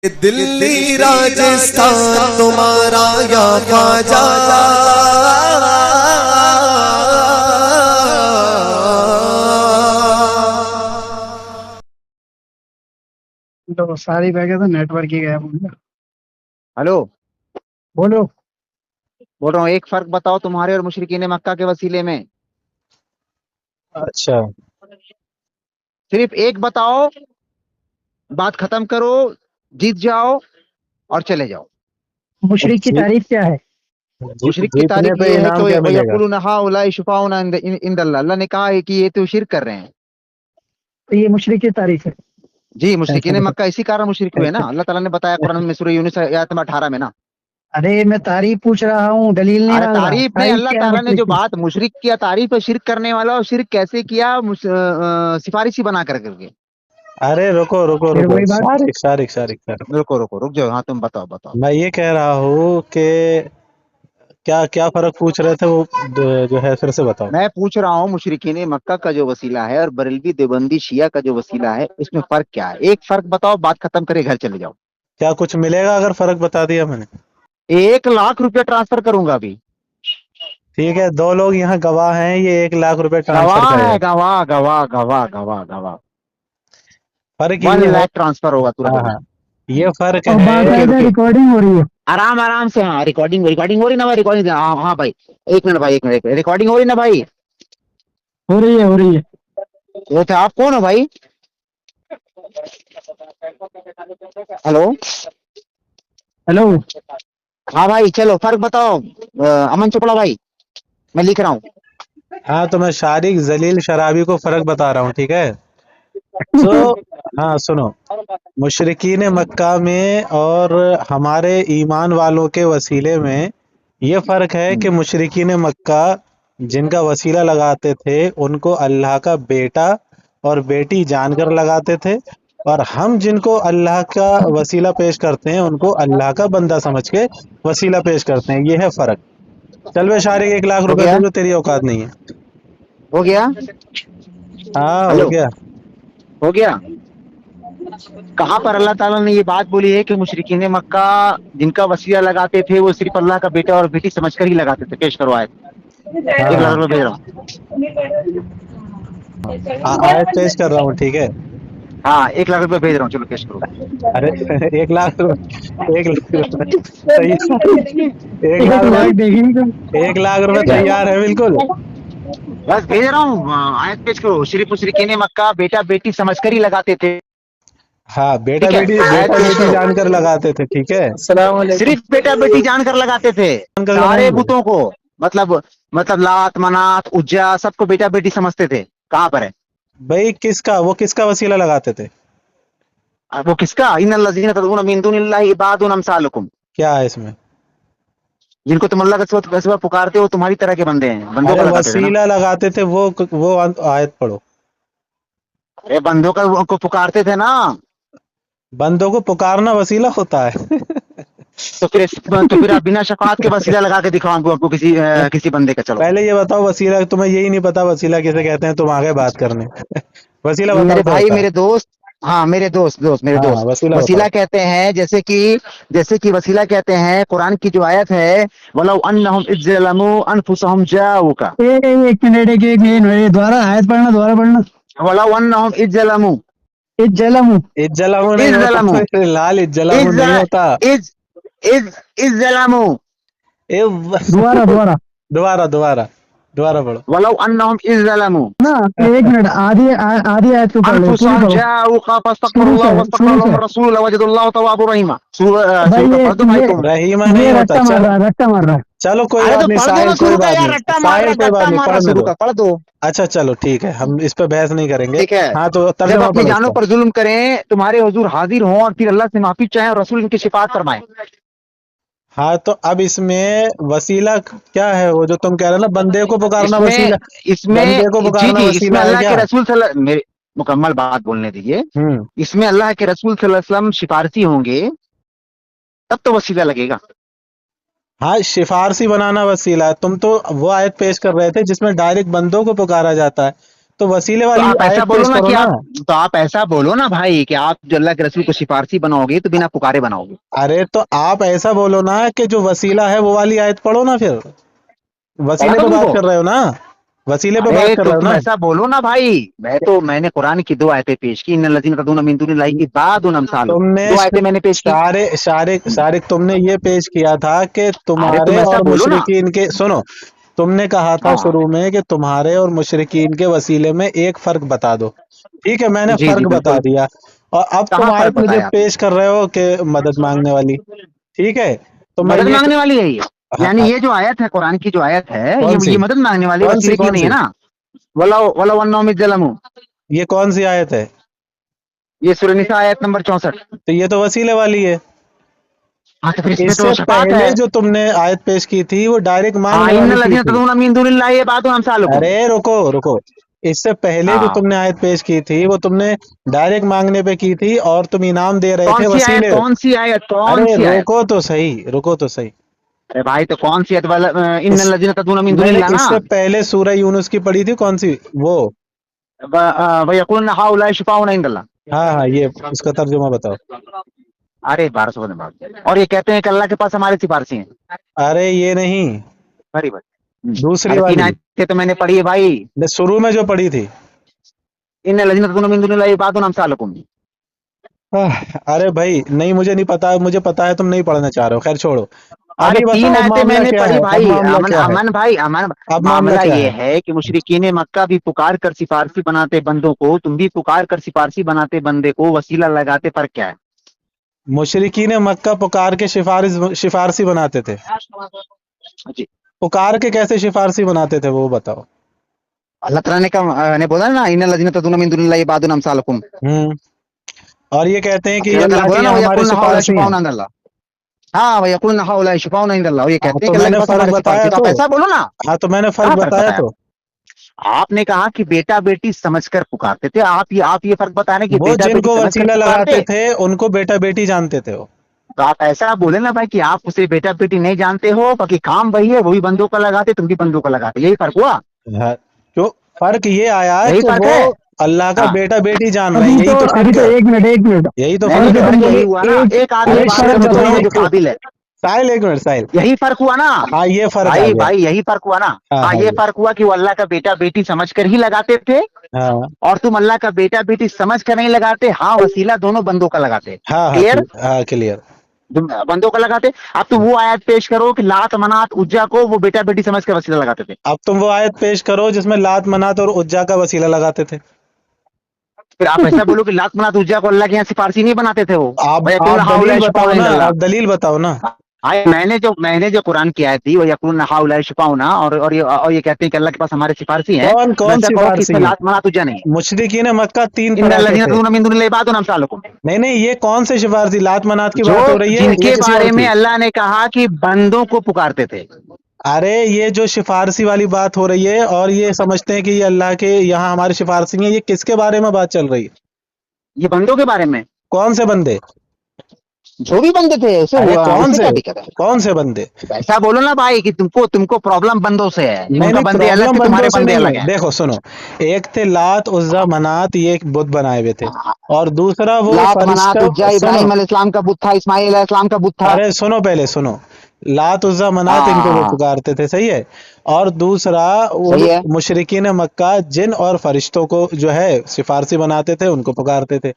دلی راجستھان تمہارا یا خواجہ، تو ساری بہ گیا تو نیٹ ورک ہی گیا مجھے۔ ہلو، بولو۔ بول رہا ہوں ایک فرق بتاؤ تمہارے اور مشرکین مکہ کے وسیلے میں۔ اچھا، صرف ایک بتاؤ، بات ختم کرو، جیت جاؤ اور چلے جاؤ۔ مشرک کی تعریف کیا ہے؟ مشرک کی جیتنے تعریف پہ یہ ہے انعام کہ کیا ملے گا؟ وَيَقُولُونَ هَٰؤُلَاءِ شُفَعَاؤُنَا عِندَ اللَّهِ، اللہ نے کہا ہے کہ یہ تو شرک کر رہے ہیں۔ تو یہ مشرک کی تعریف ہے۔ جی، مشرکین مکہ اسی کارن مشرک ہوئے نا، اللہ تعالیٰ نے بتایا قرآن میں سورہ یونس آیت نمبر 18 میں نا۔ ارے میں تعریف پوچھ رہا ہوں، دلیل نہیں ارے مانگ رہا۔ تعریف نہیں، تعریف اللہ کیا ہے تعالیٰ نے مشرک جو کی؟ بات مشرک کیا تعریف ہے شرک کرنے والا، اور شرک کیسے کیا، سفارشی بنا کر کے۔ ارے رکو رکو پھر رکو، وہی بات۔ شارق رکو رکو رک جاؤ، ہاں تم بتاؤ بتاؤ۔ میں یہ کہہ رہا ہوں کہ کیا فرق پوچھ رہے تھے وہ جو ہے پھر سے بتاؤ۔ میں پوچھ رہا ہوں مشرکین مکہ کا جو وسیلہ ہے اور بریلوی دیوبندی شیعہ کا جو وسیلہ ہے، اس میں فرق کیا ہے؟ ایک فرق بتاؤ، بات ختم کرے گھر چلے جاؤ۔ کیا کچھ ملے گا اگر فرق بتا دیا میں نے؟ 1,00,000 روپے ٹرانسفر کروں گا ابھی۔ ٹھیک ہے، دو لوگ یہاں گواہ ہیں، یہ 1,00,000 روپے ٹرانسفر گواہ کرے ہے، گا۔ گواہ گواہ گواہ گواہ گواہ فرق 1 یہ ہے، لاکھ ٹرانسفر ہوگا ترنت ہاں ابھی۔ ہاں، یہ فرق اور ہے۔ باقاعدہ ریکارڈنگ ہو رہی ہے۔ آرام آرام سے، ہاں ریکارڈنگ ہو رہی نا بھائی، ریکارڈنگ ہاں بھائی، ایک منٹ بھائی، ایک منٹ ریکارڈنگ ہو رہی نا بھائی۔ ہو رہی ہے، ہو رہی ہے۔ وہ تھے آپ کون ہو بھائی؟ ہلو، ہیلو، ہاں بھائی چلو فرق بتاؤ۔ امن چوپڑا بھائی، میں لکھ رہا ہوں۔ ہاں تو میں شارق ذلیل شرابی کو فرق بتا رہا ہوں، ٹھیک ہے؟ سو ہاں سنو، مشرکین مکہ میں اور ہمارے ایمان والوں کے وسیلے میں یہ فرق ہے کہ مشرکین مکہ جن کا وسیلہ لگاتے تھے ان کو اللہ کا بیٹا اور بیٹی جان کر لگاتے تھے، اور ہم جن کو اللہ کا وسیلہ پیش کرتے ہیں ان کو اللہ کا بندہ سمجھ کے وسیلہ پیش کرتے ہیں۔ یہ ہے فرق۔ چل بے شارق، 1,00,000 ہو روپے گیا دے جو، تیری اوقات نہیں ہے۔ ہو گیا ہاں ہو ہلو گیا۔ ہو گیا۔ کہاں پر اللہ تعالیٰ نے یہ بات بولی ہے کہ مشرکین مکہ جن کا وسیلہ لگاتے تھے وہ صرف اللہ کا بیٹا اور بیٹی سمجھ کر ہی لگاتے تھے؟ پیش کرو آیت، ہاں 1,00,000 ہاں، روپے بھیج رہا ہوں۔ آیت پیش کر رہا ہوں، ٹھیک ہے؟ ہاں 1,00,000 روپے بھیج رہا ہوں، چلو پیش کرو۔ ارے 1,00,000 روپے، 1,00,000 روپے تیار، 1,00,000 1 لاکھ روپے، دیکھیں گے۔ 1,00,000 روپے تیار ہے بالکل۔ بس بھیج رہا ہوں، آیت پیش کرو۔ صرف مشرکین مکہ بیٹا بیٹی سمجھ کر ہی لگاتے تھے، ہاں، بیٹا ٹھیک ہے؟ بیٹی، آیت بیٹا پیش بیٹی کرو۔ جان کر لگاتے تھے، ٹھیک ہے؟ السلام علیکم۔ صرف بیٹا بیٹی جان کر لگاتے تھے، جان کر لگائیں سارے گے۔ بتوں کو، مطلب لات منات اجا سب کو بیٹا بیٹی سمجھتے تھے۔ کہاں پر ہے بھائی وہ کس کا وسیلہ لگاتے تھے؟ وہ؟ کس کا؟ ان الذین تدعون من دون اللہ عباد امثالکم، کیا ہے اس میں؟ جن کو تم اللہ کا سوا پکارتے ہو تمہاری طرح کے بندے ہیں، بندوں ارے کا لگاتے تھے نا۔ وسیلہ لگاتے تھے، وہ آیت پڑھو۔ ارے بندوں کا کو پکارتے تھے نا، بندوں کو پکارنا وسیلہ ہوتا ہے؟ تو پھر آپ بنا شفاعت کے وسیلہ لگا کے دکھاؤ آپ کو کسی بندے کا۔ چلو پہلے یہ بتاؤ، وسیلہ تمہیں یہی نہیں پتا وسیلہ کسے کہتے ہیں؟ تم آگے بات کرنے وسیلہ بتاؤ میرے کیا بھائی، ہوتا ہے؟ میرے دوست، ہاں میرے دوست ہاں ہاں، وسیلہ وسیلہ بتاؤ۔ کہتے ہیں جیسے کہ وسیلہ کہتے ہیں قرآن کی جو آیت ہے وَلَوْ أَنَّهُمْ إِذْ ظَلَمُوا أَنفُسَهُمْ جَاءُوكَ، ایک منٹ، دوبارہ آیت پڑھنا، دوبارہ پڑھنا۔ وَلَوْ أَنَّهُمْ إِذْ ظَلَمُوا، ظلم۔ اجلمو نہیں إِذْ ہوتا ظَلَمُوا، لال، اجلمو إِذْ نہیں ہوتا۔ إِذْ ظَلَمُوا، دوبارہ دوبارہ دوبارہ پڑھو۔ وَلَوْ أَنَّهُمْ إِذْ ظَلَمُوا نا، ایک منٹ، آدھی آیت تو پڑھ لو، پوری أنفسهم پڑھو جاءوك فاستغفروا شروع الله سے، واستغفر شروع لهم سے۔ الرسول لوجدوا الله توابا رحيما۔ بھائی شروع کا پڑھ دو بھائی تم۔ رحیمہ یہ نہیں ہوتا، رٹا مار چل رہا ہے، رٹا مار رہا ہے۔ چلو کوئی ارے بات تو نہیں پڑھ دو نا ساحل، کوئی شروع کا بات یار، نہیں رٹا مار ہاں، رہا ساحل، ہے، کوئی بات گٹا نہیں، مار رہا ہے، پڑھنے شروع دو۔ کا پڑھ دو۔ اچھا چلو ٹھیک ہے، ہم اس پہ بحث نہیں کریں گے۔ ٹھیک ہے، ہاں تو جب ترجمہ اپنی پڑھو اس جانوں کا۔ پر ظلم کریں تمہارے حضور حاضر ہوں اور پھر اللہ سے معافی چاہیں اور رسول ان کی شفاعت فرمائیں۔ ہاں تو اب اس میں وسیلہ کیا ہے؟ وہ جو تم کہہ رہے ہو نا، بندے کو پکارنا اس میں وسیلہ، اس میں بندے کو جی پکارنا جی اس وسیلہ میں ہے اللہ کیا؟ کے رسول صلی اللہ، میرے مکمل بات بولنے دیجیے۔ ہوں اس میں اللہ کے رسول صلی اللہ علیہ وسلم سفارشی ہوں گے تب تو وسیلہ لگے گا۔ ہاں، سفارشی بنانا وسیلہ ہے۔ تم تو وہ آیت پیش کر رہے تھے جس میں ڈائریکٹ بندوں کو پکارا جاتا ہے، तो वसीले तो वाली आप ऐसा आयत बोलो पेश ना करो कि ना। आप ऐसा बोलो ना भाई कि आप जो अल्लाह के रसूल को सिफारसी बनाओगे तो बिना पुकारे बनाओगे। अरे तो आप ऐसा बोलो ना कि जो वसीला है वो वाली आयत पढ़ो ना, फिर पढ़ा वसीले दो पे बात तुमको। कर रहे हो ना, वसीले पे बात अरे कर तो रहे हो तुम ना। ऐसा बोलो ना भाई। मैंने कुरान की 2 आयतें पेश की, इन्नल लज़ीना तदूना मिन दुनिल्लाहि इबादुन अमसालुकुम, तुमने 2 आयतें मैंने पेश की। शारिक तुमने ये पेश किया था कि अरे तुम तुम्हारे ऐसा और बोलो ना। मुशरिकीन के, सुनो, तुमने कहा था हाँ शुरू में कि तुम्हारे और मुशरिकीन के वसीले में एक फर्क बता दो। ठीक है, मैंने जी जी फर्क बता बिल्कुल। दिया। और अब तुम कहाँ फर्क आयत मुझे बताया आपने? पेश कर रहे हो कि मदद मांगने वाली। ठीक है, तो मैं मदद ये, मांगने वाली है ये। यानी हाँ, ये जो आयत है कुरान की, जो आयत है कौन ये सी मदद मांगने वाली, कौन सी वसीले के लिए कौन नहीं है सी ना। वला वला वन्नहुम इज़्ज़लमू, ये कौन सी आयत है? ये सूरह निसा आयत नंबर 64। तो ये तो वसीले वाली है। हाँ तो फिर इसमें तो इससे शफाअत पहले है। जो तुमने आयत पेश की थी वो डायरेक्ट हाँ मांगने वाली इन्नल की लज़ीना थी। तदूना मिन दुनिल्लाहि इबादुन अमसालुकुम। अरे रुको रुको, इससे पहले जो हाँ तुमने आयत पेश की थी वो तुमने डायरेक्ट मांगने पे की थी और तुम इनाम दे रहे कौन थे सी आयत, वसीले। कौन सी आयत, कौन अरे सी आयत? रुको तो सही, रुको तो सही। अरे भाई तो कौन सी आयत? इस इन्नल लज़ीना तदूना मिन नहीं दुनिल्लाह नहीं, ना। इससे पहले सूरह यूनुस की पढ़ी थी, कौन सी वो? वयकुलूना हाउलाइ शुफाउना इंदल्लाह। हाँ हाँ, ये उसका तर्जुमा बताओ। अरे 1200 में बात। और ये कहते हैं कि अल्लाह के पास हमारी सिफारिशें हैं। अरे ये नहीं, अरे भाई। दूसरी अरे 3 वाली, आयतें तो मैंने पढ़ी है भाई। शुरू में जो पढ़ी थी। इन्नल लज़ीना तदूना मिन दुनिल्लाहि इबादुन अमसालुकुम। अरे भाई नहीं, मुझे नहीं पता, मुझे पता है तुम नहीं पढ़ना चाह रहे हो, खैर छोड़ो। अरे अभी 3 बताओ अब आयतें मामला मैंने क्या पढ़ी है, अब भाई। मामला अमन क्या है, अमन भाई अमन। अब मामला मामला क्या ये है? है कि मुशरिकीन मक्का भी पुकार कर सिफारसी बनाते बंदों को, तुम भी पुकार कर सिफारसी बनाते बंदे को, वसीला लगाते, फर्क क्या है? मुशरिकीन मक्का पुकार के सिफारसी बनाते थे। जी। पुकार के कैसे सिफारसी बनाते थे वो बताओ। अल्लाह ताला ने बोला ना, इन्नल लज़ीना तदूना मिन दुनिल्लाहि इबादुन अमसालुकुम। और ये कहते हैं कि ये अल्लाह ताला अल्लाह के बोला ना, यहाँ हमारे वयकुलूना हाउलाइ सिफारसी हैं। शुफाउना इंदल्लाह। हाँ वयकुलूना हाउलाइ शुफाउना इंदल्लाह, और ये हाँ कहते हैं तो कि अल्लाह के मैंने पास फर्क हमारे सिफारसी। बताया तो तो, आप ऐसा बोलो ना। हाँ तो मैंने फर्क कहाँ फर्क बताया बताया? तो। आपने कहा कि बेटा बेटी समझकर पुकारते थे। आप ये फर्क बताया ना कि वो बेटा बेटी जिनको समझकर वसीला लगाते पुकारते। थे उनको बेटा बेटी जानते थे वो। तो आप ऐसा बोले ना भाई कि आप उसे बेटा बेटी नहीं जानते हो, बाकी काम वही है, वो भी बंदों का लगाते, तुम भी बंदों का लगाते, यही फर्क हुआ। हाँ, तो फर्क ये आया यही कि फर्क वो है। अल्लाह का हाँ बेटा बेटी जान रहे हैं, यही तो अभी फर्क तो है, एक मिनट, एक मिनट। यही तो नहीं और नहीं, फर्क जो है। तुम फर्क यही बोले हुआ ना, एक एक आदमी एक बात फर्क करो तो बताओ। नहीं जो काबिल है। साहिल एक मिनट, साहिल, यही फर्क हुआ ना। हाँ ये फर्क आ भाई गया। भाई यही फर्क हुआ ना। हाँ हाँ हाँ ये ये, फर्क हुआ कि वो अल्लाह का बेटा बेटी समझकर ही लगाते थे, हाँ और तुम अल्लाह का बेटा बेटी समझ कर नहीं लगाते। हाँ वसीला दोनों बंदों का लगाते। हाँ हाँ क्लियर? हाँ क्लियर। तुम बंदों का लगाते। अब तुम वो आयत पेश करो कि लात मनात उज्जा को वो बेटा बेटी समझ कर वसीला लगाते थे। अब तुम वो आयत पेश करो जिसमें लात मनात और उज्जा का वसीला लगाते थे। फिर आप ऐसा बोलो कि लात मनात उज्जा को अल्लाह के यहाँ सिफारसी नहीं बनाते थे वो। आप वयकुलूना दलील हाउलाइ बताओ शुफाउना ना, इंदल्लाह। आप दलील बताओ ना। हाँ मैंने जो कुरान की आयत दी, वो यकुलूना हाउलाइ शुफाउना, और ये कहते हैं कि अल्लाह के पास हमारे सिफारसी हैं। कौन कौन वैसा कहो कि सिफारसी इसमें हैं? लात मनात उज्जा नहीं है। मुशरिकीन मक्का 3 इन्नल पढ़ाते लज़ीना थे। तदूना मिन दुनिल्लाहि इबादुन अमसालुकुम। नहीं नहीं, ये कौन से सिफारसी, लात मनात की जो बात हो रही है ये जिनके किसी और बारे में की? अल्लाह ने कहा कि बंदों को पुकारते थे। अरे ये जो सिफारसी वाली बात हो रही है और ये समझते हैं कि ये अल्लाह के यहाँ हमारे सिफारसी हैं, ये किसके बारे में बात चल रही है? ये बंदों के बारे में। कौन से बंदे? जो भी बंदे थे उसे अरे हुआ, कौन उससे से, क्या दिक्कत है? कौन से बंदे? ऐसा बोलो ना भाई कि तुमको प्रॉब्लम बंदों से है। नहीं उनका नहीं, बंदे अलग प्रॉब्लम थे, बंदों तुम्हारे से बंदे नहीं है। अलग हैं। देखो सुनो, एक थे लात उज्जा मनात, ये एक बुत बनाए हुए थे, और दूसरा वो लात मनात फरिश्ता। उज्जा सुनो, इब्राहिम अलैहिस्सलाम का बुत था, इस्माइल अलैहिस्सलाम का बुत था। अरे सुनो, पहले सुनो, लात उज्जा मनात इनको वो हाँ पुकारते थे, सही है। और दूसरा सही वो है। मुशरिकीन मक्का जिन और फरिश्तों को जो है सिफारसी बनाते थे, उनको पुकारते थे।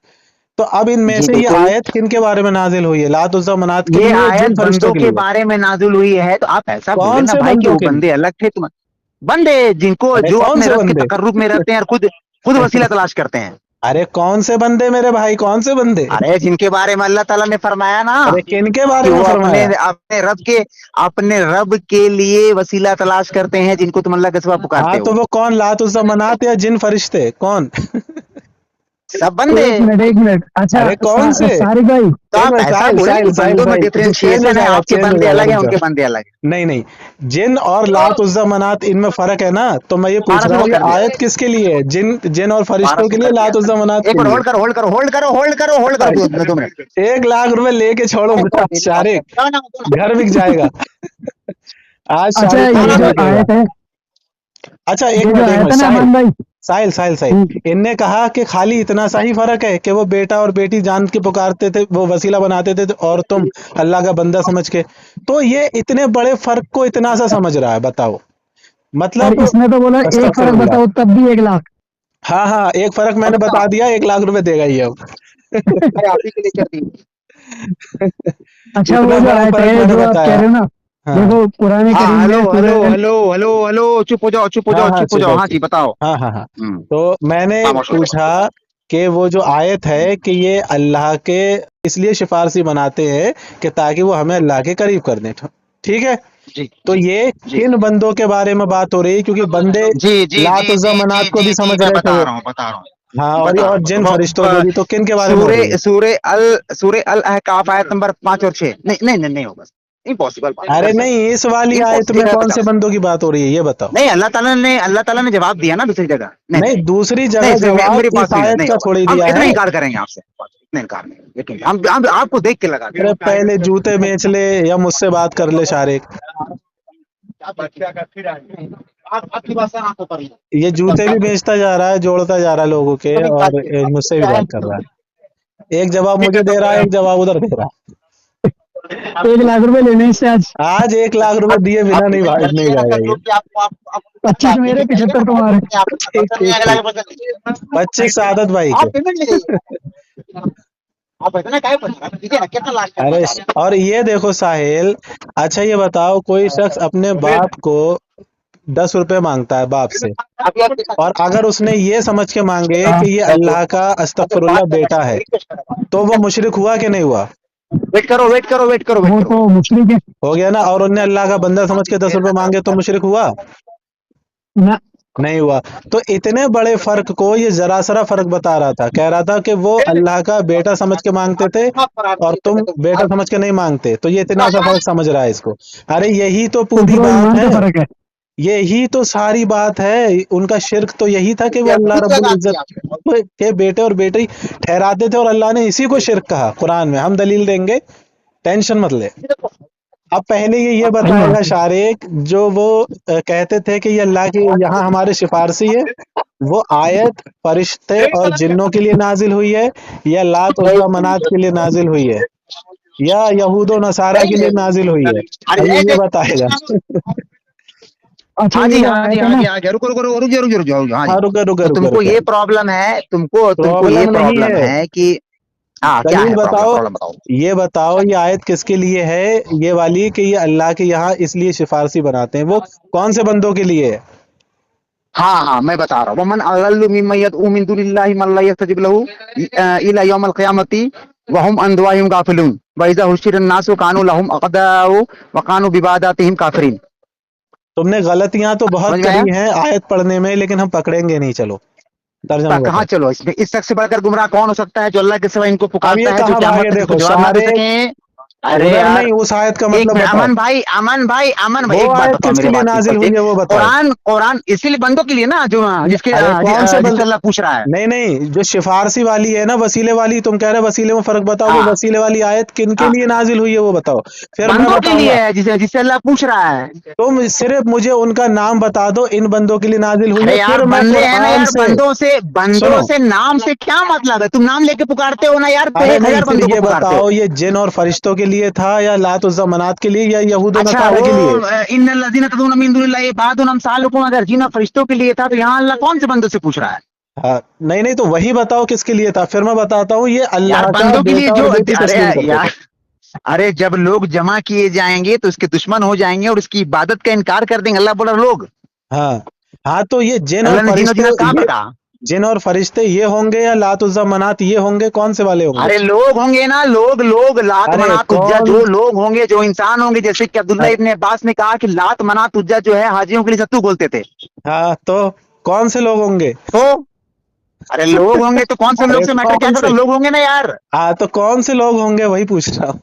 तो अब इनमें जी से ये बिल्कुल। आयत किन के बारे में नाजिल हुई है, लात उज्जा मनात के ये लिए, आयत जिन फरिश्तों बंदों के के लिए? बारे में नाजुल हुई है, तो आप ऐसा बोले कौन ना से भाई कि बंदों वो के लिए? बंदे अलग थे, तुम बंदे जिनको अरे जो कौन अपने से रब के बंदे? तकर्रुब में रहते हैं और खुद खुद वसीला तलाश करते हैं। अरे कौन से बंदे मेरे भाई, कौन से बंदे? अरे जिनके बारे में अल्लाह ताला ने फरमाया ना अरे किन के बारे कि में वो अपने फरमाया? अपने रब के लिए वसीला तलाश करते हैं, जिनको तुम अल्लाह के सिवा पुकारते हाँ तो हो। वो कौन, लात उज्जा मनात या जिन फरिश्ते, कौन? सब बंदे। एक मिनट, एक मिनट। अच्छा अरे कौन से? सारिक भाई, तो एक आप मिनट, ऐसा साहिल बोले ना साहिल कि साहिल बंदों में साहिल, चेंज हो डिफरेंशिएशन है, जाएगा, आपके चेंज हो बंदे जाएगा, अलग हैं, रुक उनके जाओ। बंदे अलग नहीं नहीं, जिन और लात उज्जा मनात इनमें फर्क है ना, तो मैं ये हैं। पूछ रहा 1200 हूँ, ये कर दिया, आयत किसके लिए है? जिन जिन और फरिश्तों 1200 के लिए, कर दिया। लात उज्जा मनात एक के मिनट लिए? होल्ड करो, होल्ड करो, होल्ड करो, होल्ड करो, होल्ड करो, भाई, 2 मिनट। 1 लाख रुपए लेके छोड़ूंगा शारिक, घर बिक जाएगा आज, अच्छा शारिक को ये नहीं जो बिकेगा। आयत है, अच्छा एक ये जो मिनट, एक आयत मिनट, है ना साहिल अमन भाई, साहिल साहिल साहिल इनने कहा कि खाली इतना सा ही फर्क है कि वो बेटा और बेटी जान के पुकारते थे, वो वसीला बनाते थे, और तुम अल्लाह का बंदा समझ के। तो ये इतने बड़े फर्क को इतना सा समझ रहा है, बताओ। और मतलब इसने तो बोला एक फर्क अस्तगफिरुल्लाह। बताओ तब भी 1 लाख। हाँ हाँ, एक फर्क मैंने बता दिया, 1 लाख रुपए देगा ये अब। अरे आप ही के लिए कर दी। अच्छा वो इतना जो बड़ा आयत फर्क है मैंने जो आप कह बताया। रहे हो ना, हाँ देखो कुरान हाँ करीम हेलो में हेलो सूरह हेलो हेलो हेलो, चुप हो जाओ चुप हो हाँ जाओ हाँ, चुप हो ठीक जाओ। है हाँ जी ठीक। बताओ। हाँ हाँ हाँ। हम्म, तो मैंने खामोश हो पूछा जाओ। कि वो जो आयत है कि ये अल्लाह के इसलिए सिफारशी बनाते हैं कि ताकि वो हमें अल्लाह के करीब कर दें, ठीक है। जी तो ये जी किन बंदों के बारे में बात हो रही है, क्योंकि बंदे जी जी लात जी उज़्ज़ा जी मनात जी को भी जी जी समझ मैं रहे थे बता वो। रहा हूँ बता रहा हूँ हाँ, बता और रहा जिन हूँ। फरिश्तों को भी। तो किन के बारे में हो सूरे रही है? सूरे अल अहकाफ आयत नंबर 5 और 6। नहीं नहीं नहीं नहीं होगा, इम्पॉसिबल बात अरे कर नहीं, सकते, इस वाली आयत में इम्पॉसिबल कौन से 50। बंदों की बात हो रही है, ये बताओ। नहीं अल्लाह ताला ने जवाब दिया ना दूसरी जगह। नहीं नहीं, नहीं दूसरी नहीं जगह इसमें जवाब मेरी इस बात नहीं आयत नहीं का होगा। थोड़ी हम दिया इतना है। इनकार करेंगे आपसे, इतना इनकार नहीं, लेकिन हम आपको देख के लगा अरे पहले जूते बेच ले या मुझसे बात कर ले शारिक। आपकी बात सर आंखों पर ही ये जूते भी बेचता जा रहा है, जोड़ता जा रहा है लोगों के, और मुझसे भी बात कर रहा है। एक जवाब मुझे दे रहा है, एक जवाब उधर दे रहा 1 लाख रुपए लेने इससे आज। है। आज 1 लाख रुपए दिए बिना नहीं नहीं जाएगा ये। 25 मेरे 75 तुम्हारे। ठीक ठीक ठीक। 25 सादत भाई के। आप पेमेंट ले जाइए। आप इतना काहे पर दीजिए ना, कितना लास्ट टाइम अरे बता रहे और ये देखो साहिल, अच्छा ये बताओ, कोई शख्स अपने बाप को 10 रुपए मांगता है बाप से, और अगर उसने ये समझ के मांगे हाँ, कि ये अल्लाह का अस्तगफिरुल्लाह बेटा है, तो वो मुशरिक हुआ कि नहीं हुआ? वेट करो वेट करो वेट करो वेट वो करो। तो मुशरिक है हो गया ना। और उनने अल्लाह का बंदा समझ के 10 रुपए मांगे तो मुशरिक हुआ? ना। नहीं हुआ। तो इतने बड़े फर्क को ये जरा सरा फर्क बता रहा था, कह रहा था कि वो अल्लाह का बेटा समझ के मांगते थे और तुम बेटा समझ के नहीं मांगते, तो ये इतना सा फर्क समझ रहा है इसको। अरे यही तो पूरी कुफ्र और बात ईमान है, का फर्क है। यही तो सारी बात है। उनका शिर्क तो यही था कि वो अल्लाह रब्बुल इज्जत के बेटे और बेटी ठहराते थे, और अल्लाह ने इसी को शिर्क कहा कुरान में। हम दलील देंगे, टेंशन मत ले। अब पहले ये सही बताएगा बात है। शारिक, जो वो कहते थे कि ये अल्लाह की यहाँ हमारे सिफारसी है, वो आयत फरिश्ते और जिन्नों के लिए नाजिल हुई है, या लात उज़्ज़ा मनात के लिए नाजिल हुई है, या यहूदो नसारा के लिए नाजिल हुई है? अब ये बताएगा। अच्छा हाँ ये जी जो हाँ जी आयत है हाँ ना, जी हाँ जी, रुको रुको रुको रुक जाओ रुक जाओ रुक जाओ। हाँ हाँ, जी, रुको रुको तो रुको तुमको रुको। ये प्रॉब्लम है, तुमको ये प्रॉब्लम नहीं प्रॉब्लम है, है कि हाँ क्या दलील है प्रॉब्लम, बताओ। प्रॉब्लम बताओ। ये बताओ, ये आयत किसके लिए है, ये वाली, कि ये अल्लाह के यहाँ इसलिए सिफारसी बनाते हैं, वो कौन से बंदों के लिए है? हाँ हाँ मैं बता रहा हूँ। वमन अज़ल्लु मिम्मन यदउ मिन दुनिल्लाहि मन ला यस्तजिब लहू इला यौमिल क़ियामति व हुम अन दुआइहिम गाफिलून व इज़ा हुशिरन नासु कानू लहुम अक़दाउ व कानू बिइबादतिहिम काफ़िरीन। तुमने गलतियां तो बहुत समझ में आया? करी हैं आयत पढ़ने में, लेकिन हम पकड़ेंगे नहीं। चलो तर्जमा कहाँ बताओ। चलो, इसमें इस शख्स से बढ़कर गुमराह कौन हो सकता है जो अल्लाह के सिवा इनको अब ये पुकारता है, जो कहाँ क़यामत भागे, तक इसको देखो जवाब ना दे शारिक, सके। अरे उधर यार नहीं, उस आयत का एक मतलब मिनट, बताओ। अमन भाई वो एक बात आयत बताओ किसके मेरे लिए बात के ऊपर नाजिल से। हुई है, वो बताओ। कुरान इसीलिए बंदों के लिए ना जो अरे कौन से जिससे बंदे? अल्लाह पूछ रहा है। नहीं नहीं, जो सिफारसी वाली है ना, वसीले वाली, तुम कह रहे हो वसीले में फर्क बताओ, वो हाँ वसीले वाली आयत किन के हाँ लिए नाजिल हुई है वो बताओ, फिर मैं बंदों के लिए बताऊंगा। है, जिसे जिससे अल्लाह पूछ रहा है। तुम सिर्फ मुझे उनका नाम बता दो, इन बंदों के लिए नाजिल हुई अरे है, यार फिर मैं बंदे हैं ना कुरान यार, से। बंदों सुनो, से नाम से क्या मतलब है? तुम नाम लेके पुकारते हो ना यार, अरे नहीं, 1000 फिर बंदों को ये पुकारते हो। बताओ, ये जिन और फरिश्तों के लिए था, या लात उज़्ज़ा मनात के लिए, या यहूद और अच्छा नसारा वो के लिए? इन्नल लज़ीना तदऊना मिन दुनिल्लाहि इबादुन अमसालुकुम, अगर जिन फरिश्तों के लिए था तो यहाँ अल्लाह कौन से बंदों से पूछ रहा है? हाँ, नहीं नहीं, तो वही बताओ किसके लिए था, फिर मैं बताता हूँ। ये यार अल्लाह का बंदों के लिए बेटा जो, और बेटी अरे तस्लीम करते थे। यार, अरे जब लोग जमा किए जाएंगे तो उसके दुश्मन हो जाएंगे और उसकी इबादत का इनकार कर देंगे। अल्लाह बोला लोग, हाँ हाँ, तो ये जिन और अल्लाह ने जिन और फरिश्ते, जिन्नात कहाँ ये पर कहा? जिन और फरिश्ते ये होंगे, या लात उज़्ज़ा मनात ये होंगे, कौन से वाले होंगे? अरे लोग होंगे ना, लोग लात अरे मनात उज्जा, कौन? जो लोग होंगे, जो इंसान होंगे, जैसे कि अब्दुल्ला अरे इब्ने अब्बास ने कहा कि लात मनात उज्जा जो है हाजियों के लिए सत्तू बोलते थे। हाँ, तो कौन से लोग होंगे? तो अरे लोग होंगे तो कौन से लोग अरे से मैटर क्या कौन करता, से? लोग होंगे ना यार। हाँ, तो कौन से लोग होंगे वही पूछ रहा हूँ।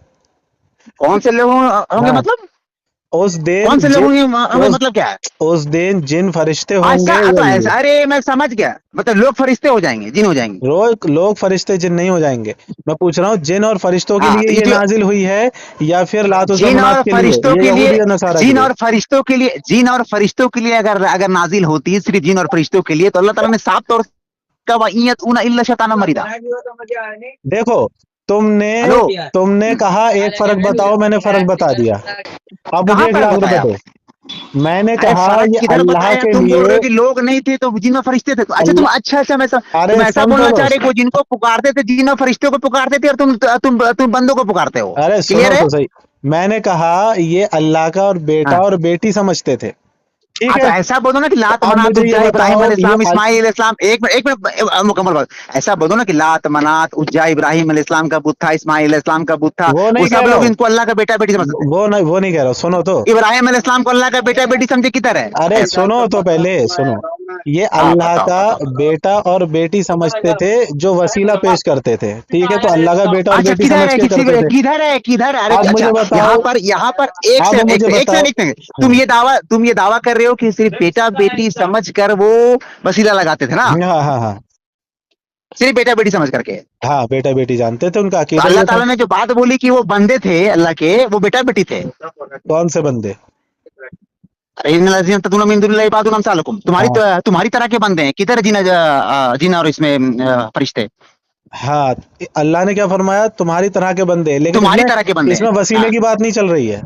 कौन से लोग होंगे हाँ, मतलब? उस दिन कौन से लोग जिन होंगे, हमें उस मतलब क्या है? उस दिन जिन फरिश्ते ऐसा होंगे तो वही। ऐसा, अरे मैं समझ गया, मतलब लोग फरिश्ते हो जाएंगे, जिन हो जाएंगे। लोग फरिश्ते जिन नहीं हो जाएंगे। मैं पूछ रहा हूँ जिन और फरिश्तों के हाँ, लिए तो ये ये जो नाजिल हुई है या फिर लात उज़्ज़ा जिन मनात और के लिए, फरिश्तों ये के लिए, यहूदी और नसारा के जिन लिए। और फरिश्तों के लिए, जिन और फरिश्तों के लिए अगर अगर नाजिल होती है सिर्फ जिन और फरिश्तों के लिए, तो अल्लाह ताला ने साफ तौर का वइयत उना इल्ला शैताना मरीदा। देखो, तुमने हेलो, तुमने कहा एक फर्क बताओ, मैंने फर्क बता दिया। अब मुझे कहाँ एक फर्क लाख रुपए बताया दो। आपने? मैंने अरे कहा फर्क ये किधर अल्लाह बताया? के तुम बोल रहे लिए। हो कि लोग नहीं थे तो जिन और फरिश्ते थे, तो अच्छा तुम, अल्लाह, अच्छा मैं अरे तुम ऐसा सुन तो बोलना लो, चाह रहे हो कि वो जिनको पुकारते थे जिन और फरिश्तों को पुकारते थे, और तुम बंदों को पुकारते हो। अरे सुनो क्लियर है? तो सही। मैंने कहा ये अल्लाह का और बेटा हाँ। और बेटी समझते थे, ठीक हाँ, तो है। ऐसा बोलो ना कि लात अब मनात मुझे ये उज्जा इब्राहिम बताओ ये अलैहिस्सलाम इस्माइल इस्लाम, एक मिनट मुकम्मल बात। ऐसा बोलो ना कि लात मनात उज्जा इब्राहिम अलैहिस्सलाम का बुत था, इस्माइल अलैहिस्सलाम का बुत था, वो वो नहीं कह सब रहा लोग हूँ, इनको अल्लाह का बेटा बेटी समझते थे। वो नहीं कह रहा हूँ, सुनो तो। इब्राहिम अलैहिस्सलाम को अल्लाह का बेटा बेटी समझे किधर है? अरे ऐसा। सुनो तो पहले सुनो। ये हाँ, अल्लाह बताओ का बताओ बताओ। बेटा और बेटी समझते थे, जो वसीला पेश करते थे, ठीक है। तो अल्लाह का बेटा और अच्छा, बेटी किधर समझ है, के किसी करते थे। किधर है, किधर है? अरे अब मुझे अच्छा, बताओ, यहाँ पर एक अब सेकंड, मुझे एक बताओ। सेकंड, एक सेकंड। हाँ तुम ये दावा कर रहे हो कि सिर्फ बेटा बेटी समझ कर वो वसीला लगाते थे ना? हाँ हाँ हाँ सिर्फ बेटा बेटी समझ करके। हाँ, बेटा बेटी जानते थे, उनका तो अकीदा अल्लाह ये था। ताला ने जो बात बोली कि वो बंदे थे अल्लाह के, वो बेटा बेटी थे। कौन से बंदे? तुम्हारी हाँ तुम्हारी तरह के बंदे हैं, किधर जिन और इसमें फरिश्ते? हाँ, अल्लाह ने क्या फरमाया, तुम्हारी तरह के बंदे, लेकिन तुम्हारी इसमें तरह के बंदे हैं। इसमें वसीले हाँ। की बात नहीं चल रही है।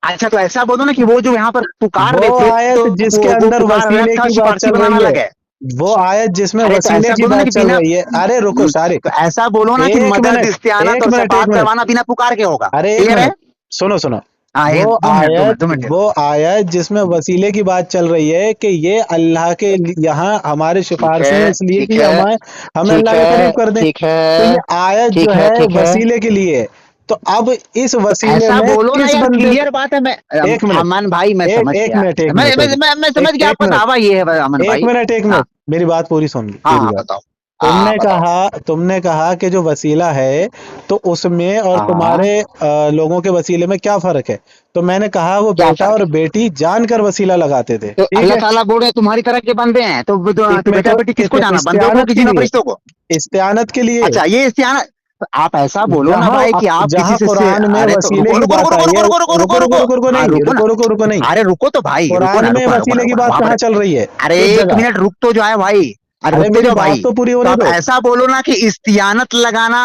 अच्छा, तो ऐसा बोलो ना कि वो जो यहाँ पर पुकार वो रहे थे, आयत तो जिसके वो अंदर पुकार अलग वसीले था, की बात सिफारसी चल बनाना रही है, अलग है। वो आयत जिसमें अरे तो वसीले ऐसा की बोलो ना बात कि चल बिना, रही है। अरे रुको सारे, तो ऐसा बोलो ना कि एक मदद मिनट, इस्तियानत एक और मिनट, एक शफात मिनट। करवाना बिना पुकार के होगा। अरे एक क्लियर है? मिनट, सुनो सुनो। हाँ, वो एक 2 मिनट, 2 मिनट, आयत 2 मिनट। वो आयत जिसमें वसीले की बात चल रही है कि ये अल्लाह के यहाँ हमारे ठीक सिफारशी हैं, है, इसलिए ठीक कि है, हमें हमें ठीक अल्लाह के करीब है, कर दें। ठीक तो है, ये आयत जो ठीक है, है ठीक है। वसीले के लिए है। तो अब इस तो वसीले ऐसा में बोलो ना किस यार, बंदे क्लियर को। बात है। मैं एक मिनट, अमन भाई, मैं समझ एक गया। मिनट, एक मैं मिनट, मैं मैं, मैं समझ गया, एक आपका मिनट, दावा ये है अमन एक भाई। मिनट, एक हाँ, मिनट, मेरी बात पूरी सुन ली, हाँ, मेरी हाँ, बात। बताओ। हाँ, बताओ। तुमने कहा कि जो वसीला है, तो उसमें और हाँ, हाँ, तुम्हारे लोगों के वसीले में क्या फर्क है। तो मैंने कहा वो क्या बेटा फर्क और है? बेटी जानकर वसीला लगाते थे, तो ठीक अल्लाह है। ताला बोल रहे हैं तुम्हारी तरह के बंदे हैं, तो इसमें बेटा तो बेटी किसको जाना, बंदों को इस्तेआनत कि के जिन लिए, फरिश्तों को? इस्तेआनत के लिए। अच्छा, ये इस्तियानत। तो आप ऐसा बोलो ना जहां भाई कि आप किसी जहां से कुरान में अरे तो वसीले रुको की रुको रुको बात रुको आई है, रुको रुको रुको रुको रुको रुको। रुको रुको हाँ, नहीं, रुको ना। रुको नहीं। अरे रुको तो भाई, रुको कुरान ना, में रुको ना, रुको ना, वसीले की रुको ना, बात वहां कहाँ पर। चल रही है, अरे किस एक जगह। मिनट रुक तो जाए भाई। अरे अरे रुक तो मेरी जाओ बात भाई। तो पूरी तो होने आप दो। ऐसा बोलो ना कि इस्तियानत लगाना,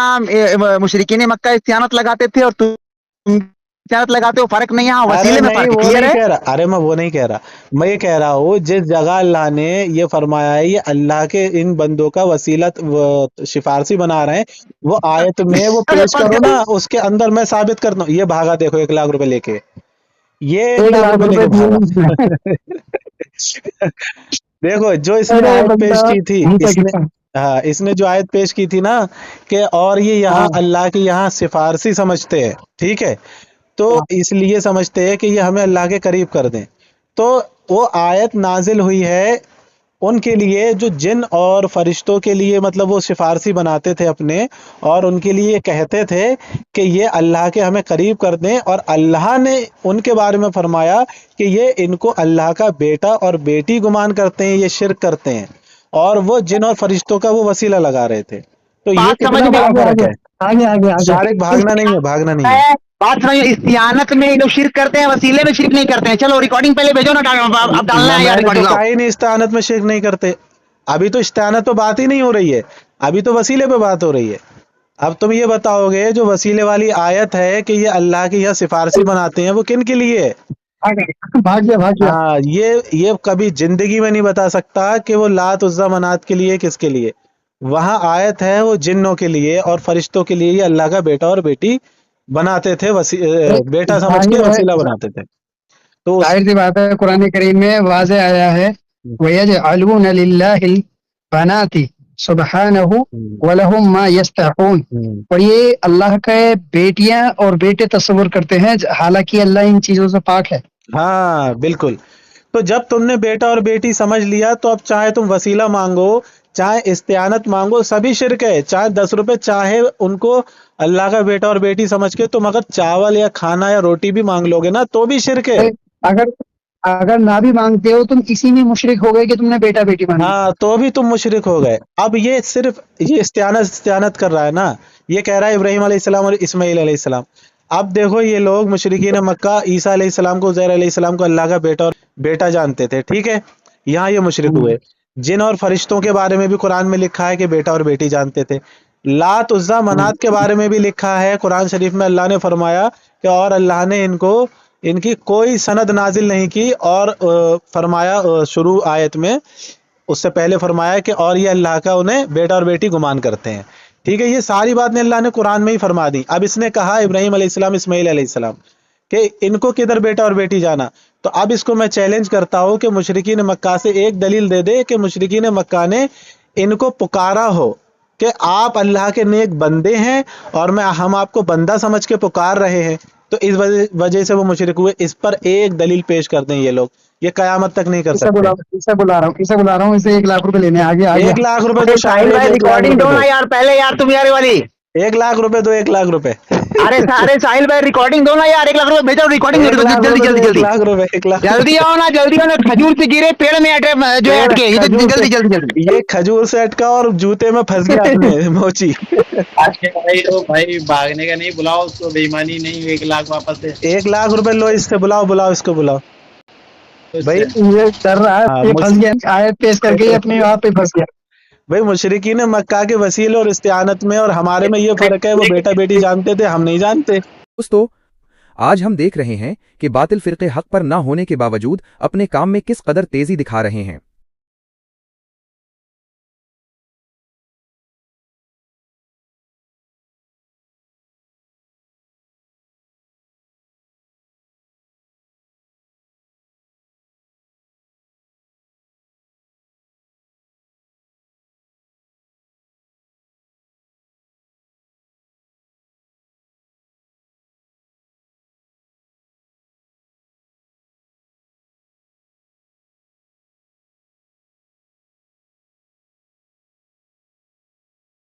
मुशरिकीन मक्का इस्तियानत लगाते थे और तुम इस्तियानत लगाते हो, फर्क नहीं है। हाँ, अरे वसीले में नहीं, फर्क है। वो क्लियर नहीं है? कह रहा, अरे मैं वो नहीं कह रहा। मैं ये कह रहा हूँ जिस जगह अल्लाह ने ये फरमाया है, ये अल्लाह के इन बंदों का वसीला सिफारसी बना रहे हैं, वो आयत में वो अरे पेश बस करो कर। ना, उसके अंदर मैं साबित करता हूँ। ये भागा, देखो 1 लाख रुपए लेके, ये एक एक लाख लाख रुपए रुपए लेके दिए भागा। इसने। देखो जो इसने अरे आयत पेश बंदा की थी, जीता इसने, कितना। हाँ, इसने जो आयत पेश की थी ना, कि और ये यहाँ हाँ, अल्लाह के यहाँ सिफारसी समझते हैं, ठीक है। तो हाँ, इसलिए समझते हैं कि ये हमें अल्लाह के करीब कर दें। तो वो आयत नाजिल हुई है उनके लिए जो जिन और फरिश्तों के लिए, मतलब वो सिफारसी बनाते थे अपने, और उनके लिए कहते थे कि ये अल्लाह के हमें करीब कर दें। और अल्लाह ने उनके बारे में फरमाया कि ये इनको अल्लाह का बेटा और बेटी गुमान करते हैं, ये शिर्क करते हैं, और वो जिन और फरिश्तों का वो वसीला लगा रहे थे। तो ये बात समझ कितना में बड़ा आगे फर्क आगे है। आगे आगे आगे। सारिक, भागना नहीं है, भागना नहीं है। बात समझ, इस्तियानत में ये लोग शिरक करते हैं, वसीले में शिरक नहीं करते हैं। चलो रिकॉर्डिंग पहले भेजो ना, अब डालना है यार, मैंने तो रिकॉर्डिंग कहा लाओ। ही नहीं इस्तानत में शिर्क नहीं करते। अभी तो इस्तानत पे बात ही नहीं हो रही है, अभी तो वसीले पे बात हो रही है। अब तुम ये बताओगे जो वसीले वाली आयत है कि ये अल्लाह की यह सिफारसी बनाते हैं, वो किन के लिए है। भाग गया भाग गया। हाँ, ये कभी जिंदगी में नहीं बता सकता कि वो लात उज़्ज़ा मनात के लिए, किसके लिए। वहां आयत है वो जिन्नों के लिए और फरिश्तों के लिए, ये अल्लाह का बेटा और बेटी बनाते थे, बेटा समझ के जाहिर है, वसीला बनाते थे। तो उस जाहिर सी बात है, कुरान करीम में वाज़े आया है, वयजअलून लिल्लाहिल बनाती सुब्हानहु वलहुम मा यस्तहून। और ये अल्लाह के बेटियां और बेटे तस्वर करते हैं, हालांकि अल्लाह इन चीजों से पाक है। हाँ बिल्कुल। तो जब तुमने बेटा और बेटी समझ लिया, तो अब चाहे तुम वसीला मांगो, चाहे इस्तियानत मांगो, सभी शिरक है। चाहे 10 रुपए, चाहे उनको अल्लाह का बेटा और बेटी समझ के तुम अगर चावल या खाना या रोटी भी मांग लोगे ना तो भी शिरक है। अगर अगर ना भी मांगते हो तुम इसी में मुशरिक हो गए कि तुमने बेटा बेटी मांगी। हाँ, तो भी तुम मुशरिक हो गए। अब ये सिर्फ ये इस्तियानत कर रहा है ना, ये कह रहा है इब्राहिम अलैहिस्सलाम और इस्माइल अलैहिस्सलाम। अब देखो ये लोग मुशरिकीन मक्का ईसा अलैहिस्सलाम को, उज़ैर अलैहिस्सलाम को अल्लाह का बेटा और बेटा जानते थे, ठीक है, यहाँ ये मुशरिक हुए। जिन और फरिश्तों के बारे में भी कुरान में लिखा है कि बेटा और बेटी जानते थे। लात उज़्ज़ा मनात के बारे में भी लिखा है कुरान शरीफ में, अल्लाह ने फरमाया कि और अल्लाह ने इनको इनकी कोई सनद नाजिल नहीं की, और फरमाया शुरू आयत में, उससे पहले फरमाया कि और ये अल्लाह का उन्हें बेटा और बेटी गुमान करते हैं, ठीक है। ये सारी बात ने अल्लाह ने कुरान में ही फरमा दी। अब इसने कहा इब्राहिम अलैहिस्सलाम, इस्माइल अलैहिस्सलाम कि इनको किधर बेटा और बेटी जाना। तो अब इसको मैं चैलेंज करता हूं कि मुशरिकीन मक्का से एक दलील दे दे कि मुशरिकीन मक्का ने इनको पुकारा हो कि आप अल्लाह के नेक बंदे हैं और हम आपको बंदा समझ के पुकार रहे हैं, तो इस वजह से वो मुशरिक हुए। इस पर एक दलील पेश कर दें ये लोग, ये कयामत तक नहीं कर इसे सकते। बुला रहा हूँ, इसे 1 लाख रुपए लेने आगे आ गया। 1 लाख रुपए अरे तो साहिल भाई रिकॉर्डिंग दो ना यार, पहले यार तुम यार ये वाली। 1 लाख रुपए दो, 1 लाख रुपए। अरे साहिल भाई रिकॉर्डिंग दो ना यार, 1 लाख रुपए भेजो, रिकॉर्डिंग दे दो जल्दी जल्दी 1 जल्दी लाख रुपए, 1 लाख जल्दी आओ ना, जल्दी आओ ना, खजूर से गिरे पेड़ में जो है अटके, खजूर जल्दी से- जल्दी जल्दी। ये खजूर से अटका और जूते में फंस गया अपने मोची। भाई तो भाई भागने का नहीं, बुलाओ उसको, बेईमानी नहीं, 1 लाख वापस दे। 1 लाख रुपए लो, इससे बुलाओ, इसको बुलाओ भाई। ये डर रहा है, हाँ, ये फंस गया, आयत पेश करके ये अपने आप पे फंस गया। भाई मुशरिकीन मक्का के वसीले और इस्तियानत में और हमारे में ये फर्क है, वो बेटा बेटी जानते थे, हम नहीं जानते। दोस्तों, आज हम देख रहे हैं कि बातिल फिरके हक पर ना होने के बावजूद अपने काम में किस कदर तेजी दिखा रहे हैं।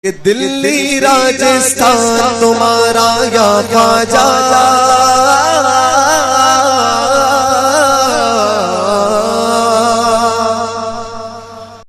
कि दिल्ली राजस्थान तुम्हारा या ख्वाजा।